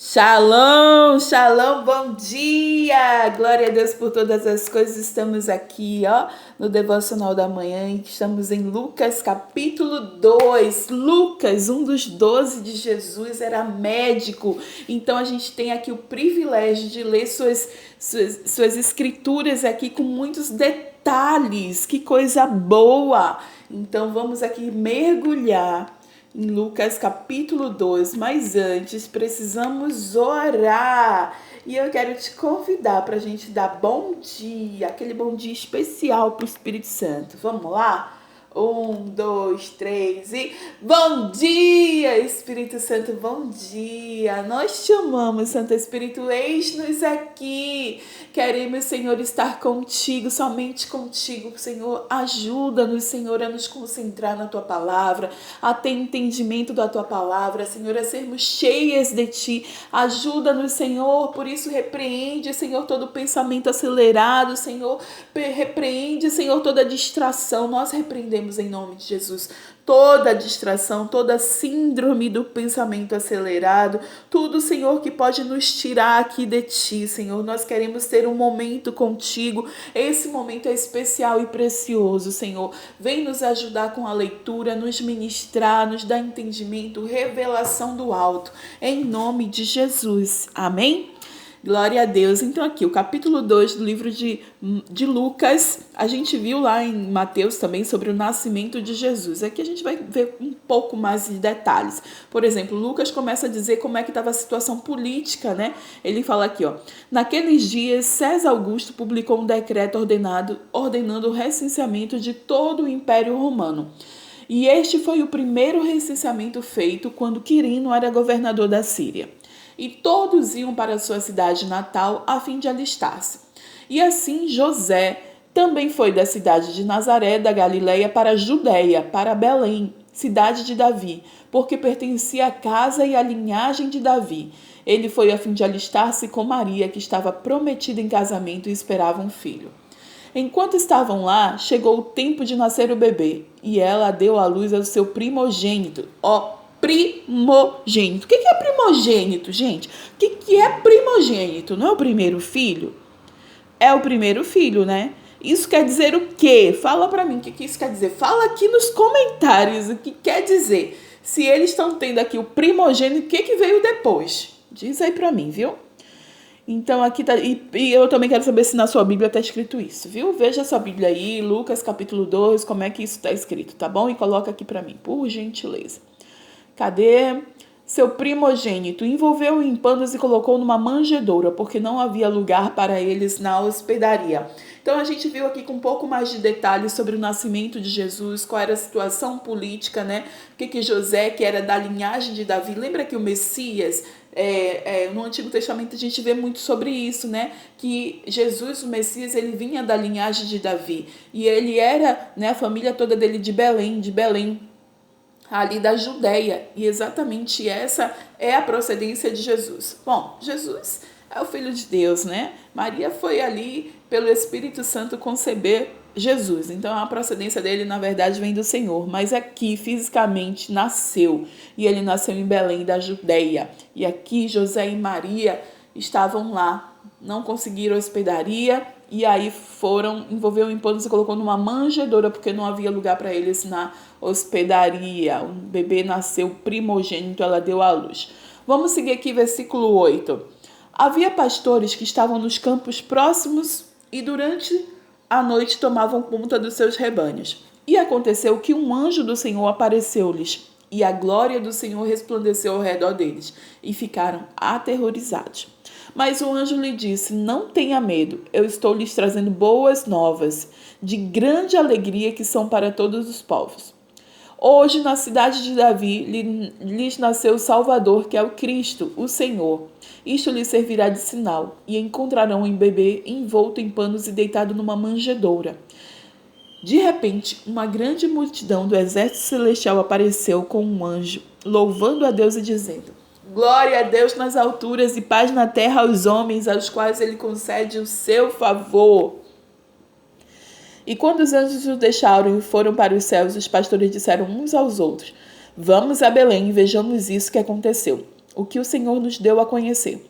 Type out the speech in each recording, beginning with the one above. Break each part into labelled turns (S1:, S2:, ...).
S1: Shalom, shalom, bom dia! Glória a Deus por todas as coisas. Estamos aqui, no Devocional da Manhã, e estamos em Lucas capítulo 2. Lucas, um dos 12 de Jesus, era médico. Então a gente tem aqui o privilégio de ler suas escrituras aqui com muitos detalhes. Que coisa boa! Então vamos aqui mergulhar em Lucas capítulo 2, mas antes precisamos orar. E eu quero te convidar para a gente dar bom dia, aquele bom dia especial para o Espírito Santo. Vamos lá? 1, 2, 3 e bom dia, Espírito Santo, bom dia. Nós te amamos, Santo Espírito, eis-nos aqui. Queremos, Senhor, estar contigo, somente contigo, Senhor. Ajuda-nos, Senhor, a nos concentrar na tua palavra, a ter entendimento da tua palavra, Senhor, a sermos cheias de ti. Ajuda-nos, Senhor, por isso repreende, Senhor, todo pensamento acelerado, Senhor. Repreende, Senhor, toda distração. Nós repreendemos em nome de Jesus toda distração, toda síndrome do pensamento acelerado, tudo, Senhor, que pode nos tirar aqui de ti, Senhor. Nós queremos ter um momento contigo. Esse momento é especial e precioso, Senhor. Vem nos ajudar com a leitura, nos ministrar, nos dar entendimento, revelação do alto, em nome de Jesus. Amém? Glória a Deus. Então aqui, o capítulo 2 do livro de Lucas, a gente viu lá em Mateus também sobre o nascimento de Jesus. Aqui a gente vai ver um pouco mais de detalhes. Por exemplo, Lucas começa a dizer como é que estava a situação política, né? Ele fala aqui, naqueles dias, César Augusto publicou um decreto ordenando o recenseamento de todo o Império Romano. E este foi o primeiro recenseamento feito quando Quirino era governador da Síria. E todos iam para sua cidade natal a fim de alistar-se. E assim José também foi da cidade de Nazaré, da Galileia, para a Judeia, para Belém, cidade de Davi, porque pertencia à casa e à linhagem de Davi. Ele foi a fim de alistar-se com Maria, que estava prometida em casamento e esperava um filho. Enquanto estavam lá, chegou o tempo de nascer o bebê, e ela deu à luz ao seu primogênito. Primogênito. O que é primogênito, gente? O que é primogênito? Não é o primeiro filho? É o primeiro filho, né? Isso quer dizer o quê? Fala pra mim o que isso quer dizer. Fala aqui nos comentários o que quer dizer. Se eles estão tendo aqui o primogênito, o que veio depois? Diz aí pra mim, viu? Então aqui tá, e eu também quero saber se na sua Bíblia está escrito isso, viu? Veja a sua Bíblia aí, Lucas capítulo 2, como é que isso está escrito, tá bom? E coloca aqui pra mim, por gentileza. Cadê? Seu primogênito envolveu-o em panos e colocou numa manjedoura, porque não havia lugar para eles na hospedaria. Então a gente viu aqui com um pouco mais de detalhes sobre o nascimento de Jesus, qual era a situação política, né? O que José, que era da linhagem de Davi, lembra que o Messias, no Antigo Testamento a gente vê muito sobre isso, né? Que Jesus, o Messias, ele vinha da linhagem de Davi. E ele era, né, a família toda dele de Belém, ali da Judeia, e exatamente essa é a procedência de Jesus. Bom, Jesus é o Filho de Deus, né? Maria foi ali pelo Espírito Santo conceber Jesus, então a procedência dele na verdade vem do Senhor, mas aqui fisicamente nasceu, e ele nasceu em Belém da Judeia, e aqui José e Maria estavam lá, não conseguiram hospedaria, e aí envolveu em panos e colocou numa manjedoura, porque não havia lugar para eles na hospedaria. Um bebê nasceu primogênito, ela deu à luz. Vamos seguir aqui, versículo 8. Havia pastores que estavam nos campos próximos e durante a noite tomavam conta dos seus rebanhos. E aconteceu que um anjo do Senhor apareceu-lhes, e a glória do Senhor resplandeceu ao redor deles, e ficaram aterrorizados. Mas o anjo lhe disse: não tenha medo, eu estou lhes trazendo boas novas, de grande alegria que são para todos os povos. Hoje, na cidade de Davi, lhes nasceu o Salvador, que é o Cristo, o Senhor. Isto lhes servirá de sinal, e encontrarão um bebê envolto em panos e deitado numa manjedoura. De repente, uma grande multidão do exército celestial apareceu com um anjo, louvando a Deus e dizendo: glória a Deus nas alturas e paz na terra aos homens, aos quais ele concede o seu favor. E quando os anjos o deixaram e foram para os céus, os pastores disseram uns aos outros: vamos a Belém e vejamos isso que aconteceu, o que o Senhor nos deu a conhecer.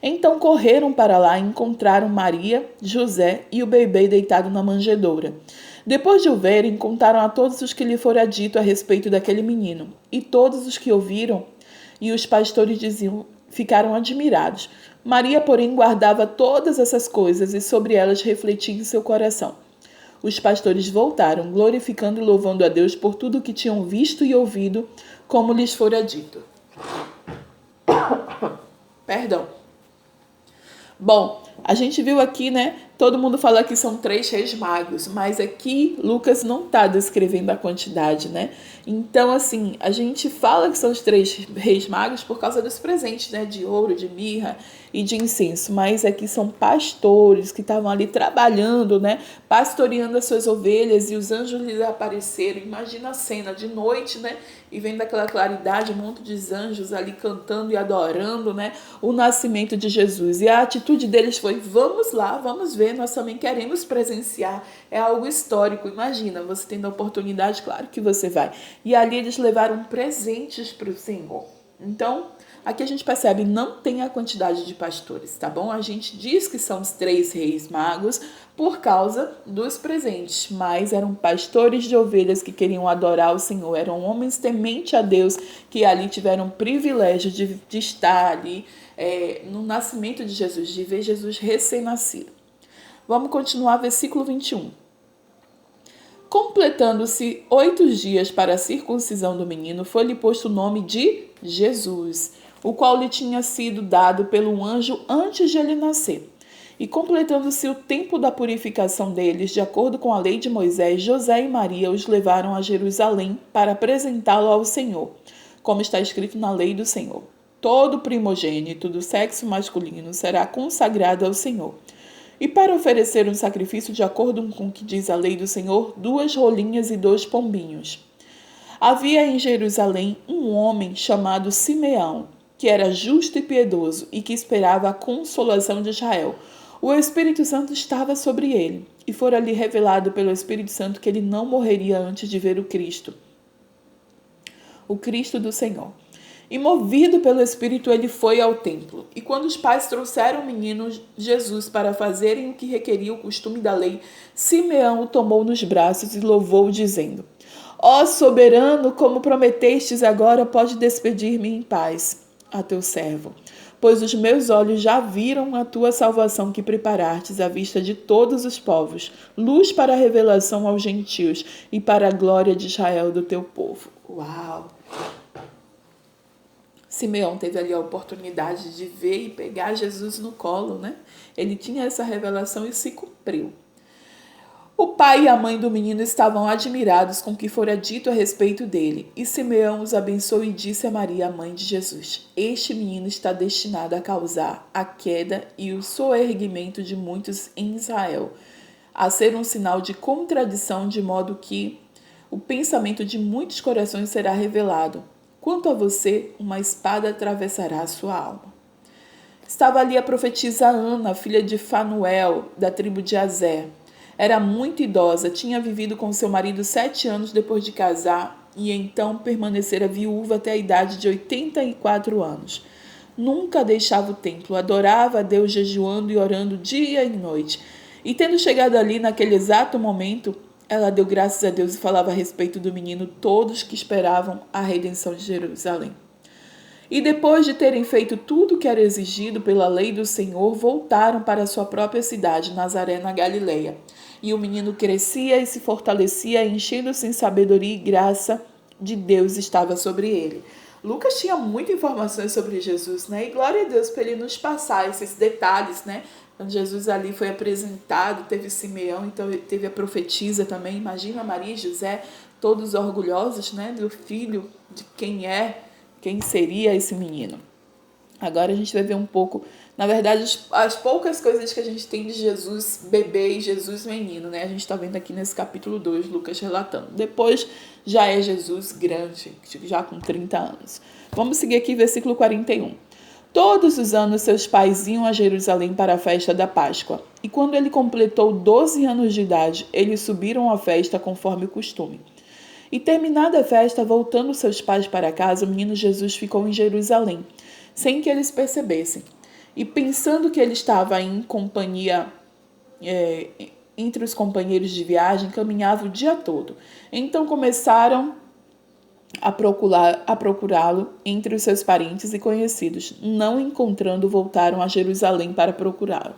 S1: Então correram para lá e encontraram Maria, José e o bebê deitado na manjedoura. Depois de o verem, contaram a todos os que lhe fora dito a respeito daquele menino. E todos os que ouviram e os pastores diziam, ficaram admirados. Maria, porém, guardava todas essas coisas e sobre elas refletia em seu coração. Os pastores voltaram, glorificando e louvando a Deus por tudo o que tinham visto e ouvido, como lhes fora dito. Perdão. Bom, a gente viu aqui, né? Todo mundo fala que são 3 reis magos, mas aqui Lucas não está descrevendo a quantidade, né? Então, assim, a gente fala que são os 3 reis magos por causa dos presentes, né? De ouro, de mirra e de incenso. Mas aqui são pastores que estavam ali trabalhando, né? Pastoreando as suas ovelhas e os anjos lhes apareceram. Imagina a cena de noite, né? E vendo aquela claridade, um monte de anjos ali cantando e adorando, né? O nascimento de Jesus. E a atitude deles foi, vamos lá, vamos ver, nós também queremos presenciar. É algo histórico, imagina, você tendo a oportunidade, claro que você vai. E ali eles levaram presentes para o Senhor. Então, aqui a gente percebe, não tem a quantidade de pastores, tá bom? A gente diz que são os 3 reis magos por causa dos presentes, mas eram pastores de ovelhas que queriam adorar o Senhor, eram homens temente a Deus que ali tiveram o privilégio de estar ali no nascimento de Jesus, de ver Jesus recém-nascido. Vamos continuar, versículo 21. Completando-se 8 dias para a circuncisão do menino, foi-lhe posto o nome de Jesus, o qual lhe tinha sido dado pelo anjo antes de ele nascer. E completando-se o tempo da purificação deles, de acordo com a lei de Moisés, José e Maria os levaram a Jerusalém para apresentá-lo ao Senhor, como está escrito na lei do Senhor. Todo primogênito do sexo masculino será consagrado ao Senhor. E para oferecer um sacrifício de acordo com o que diz a lei do Senhor, 2 rolinhas e 2 pombinhos. Havia em Jerusalém um homem chamado Simeão, que era justo e piedoso e que esperava a consolação de Israel. O Espírito Santo estava sobre ele, e fora-lhe revelado pelo Espírito Santo que ele não morreria antes de ver o Cristo do Senhor. E movido pelo Espírito, ele foi ao templo. E quando os pais trouxeram o menino Jesus para fazerem o que requeria o costume da lei, Simeão o tomou nos braços e louvou, dizendo: Ó soberano, como prometestes, agora pode despedir-me em paz a teu servo. Pois os meus olhos já viram a tua salvação que preparastes à vista de todos os povos, luz para a revelação aos gentios e para a glória de Israel do teu povo. Uau! Simeão teve ali a oportunidade de ver e pegar Jesus no colo, né? Ele tinha essa revelação e se cumpriu. O pai e a mãe do menino estavam admirados com o que fora dito a respeito dele. E Simeão os abençoou e disse a Maria, a mãe de Jesus: Este menino está destinado a causar a queda e o soerguimento de muitos em Israel, a ser um sinal de contradição, de modo que o pensamento de muitos corações será revelado. Quanto a você, uma espada atravessará a sua alma. Estava ali a profetisa Ana, filha de Fanuel, da tribo de Azer. Era muito idosa, tinha vivido com seu marido 7 anos depois de casar e então permanecera viúva até a idade de 84 anos. Nunca deixava o templo, adorava a Deus jejuando e orando dia e noite. E tendo chegado ali naquele exato momento, ela deu graças a Deus e falava a respeito do menino todos que esperavam a redenção de Jerusalém. E depois de terem feito tudo o que era exigido pela lei do Senhor, voltaram para sua própria cidade, Nazaré, na Galileia. E o menino crescia e se fortalecia, enchendo-se em sabedoria e graça de Deus estava sobre ele. Lucas tinha muitas informações sobre Jesus, né? E glória a Deus por ele nos passar esses detalhes, né? Quando Jesus ali foi apresentado, teve Simeão, então teve a profetisa também. Imagina Maria e José, todos orgulhosos, né? Do filho, de quem seria esse menino. Agora a gente vai ver um pouco, na verdade, as poucas coisas que a gente tem de Jesus bebê e Jesus menino, né? A gente está vendo aqui nesse capítulo 2, Lucas relatando. Depois já é Jesus grande, já com 30 anos. Vamos seguir aqui, versículo 41. Todos os anos seus pais iam a Jerusalém para a festa da Páscoa. E quando ele completou 12 anos de idade, eles subiram à festa conforme o costume. E terminada a festa, voltando seus pais para casa, o menino Jesus ficou em Jerusalém. sem que eles percebessem. E pensando que ele estava em companhia, entre os companheiros de viagem, caminhava o dia todo. Então começaram a procurá-lo entre os seus parentes e conhecidos. Não encontrando, voltaram a Jerusalém para procurá-lo.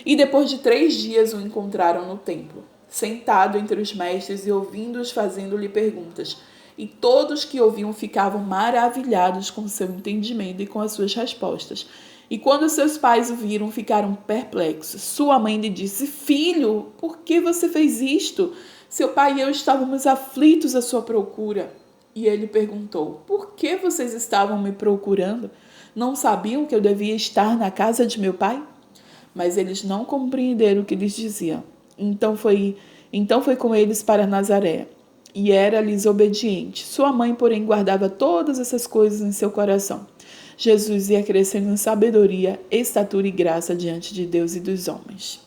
S1: E depois de 3 dias o encontraram no templo, sentado entre os mestres e ouvindo-os fazendo-lhe perguntas. E todos que ouviam ficavam maravilhados com seu entendimento e com as suas respostas. E quando seus pais o viram, ficaram perplexos. Sua mãe lhe disse: Filho, por que você fez isto? Seu pai e eu estávamos aflitos à sua procura. E ele perguntou: Por que vocês estavam me procurando? Não sabiam que eu devia estar na casa de meu pai? Mas eles não compreenderam o que lhes dizia. Então foi com eles para Nazaré, e era-lhes obediente. Sua mãe, porém, guardava todas essas coisas em seu coração. Jesus ia crescendo em sabedoria, estatura e graça diante de Deus e dos homens.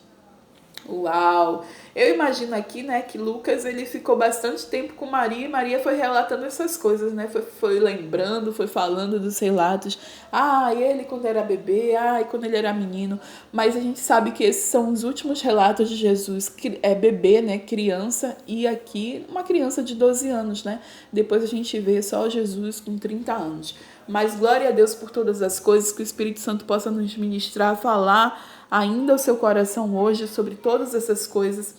S1: Uau! Eu imagino aqui, né, que Lucas ele ficou bastante tempo com Maria e Maria foi relatando essas coisas, né? Foi lembrando, foi falando dos relatos. Ele quando era bebê, quando ele era menino. Mas a gente sabe que esses são os últimos relatos de Jesus, que é bebê, né, criança, e aqui uma criança de 12 anos, né? Depois a gente vê só Jesus com 30 anos. Mas glória a Deus por todas as coisas, que o Espírito Santo possa nos ministrar, falar ainda o seu coração hoje sobre todas essas coisas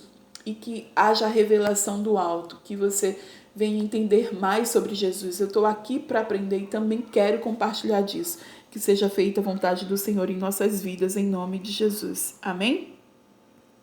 S1: e que haja a revelação do alto, que você venha entender mais sobre Jesus. Eu estou aqui para aprender e também quero compartilhar disso. Que seja feita a vontade do Senhor em nossas vidas, em nome de Jesus. Amém?